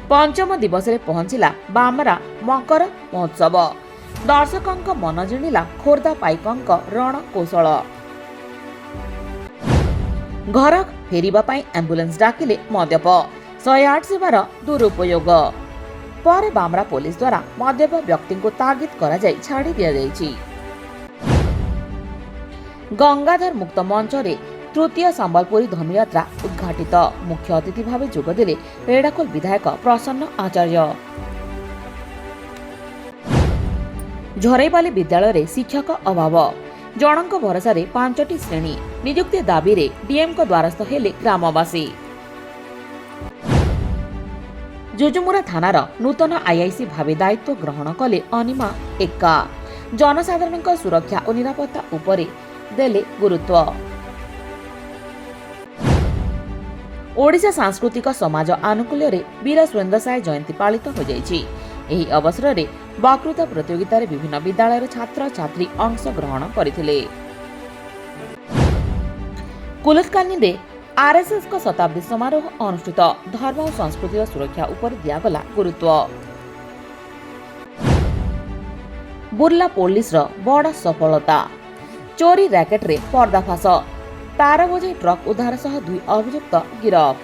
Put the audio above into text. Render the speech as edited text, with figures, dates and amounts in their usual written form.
पंचम दिवस रे पहुंचला बामरा मकर महोत्सव। दर्शकों मन जिणिला खोर्धा पाइकंक रण कौशल। घर फेरिबा पाई एम्बुलेंस डाकिले मद्यप 108 सेवार दुरुपयोग पर बामरा पुलिस द्वारा मद्यप व्यक्ति को तागिद करा जाई छाड़ी दिया जायछि। गंगाधर मुक्त मंच रे तृतीय संबलपुरी धनुयात्रा उद्घाटित। मुख्य अतिथि भाव जोगदेले रेडाखोल विधायक प्रसन्न आचार्य। झरईपाली विद्यालय रे शिक्षक अभाव। जनक भरोसा 5टी श्रेणी नियुक्ति दाबी रे डीएम को द्वारस्थ हेले ग्रामवासी। जुजुमुरा थानार नूतन आईआईसी भावे दायित्व ग्रहण कले अनिमा एक्का। जनसाधारण सुरक्षा और निरापत्ता उपरे देले गुरुत्व। ओडिशा सांस्कृतिक समाज आनुकूल्य रे वीर सुरेंद्र साय जयंती पालित हो जायछि। एही अवसर रे वक्तृता प्रतियोगिता रे विभिन्न विद्यालय छात्र छात्री अंश ग्रहण करथिले। कुलतकानी रे आरएसएस को शताब्दी समारोह अनुष्ठित। धर्म और संस्कृति सुरक्षा उपर दियागला गुरुत्व। बुर्ला पुलिस रो बड़ सफलता। चोरी रैकेट रे पर्दाफाश। तार बोझाई ट्रक उद्धार सह 2 अभियुक्त गिरफ।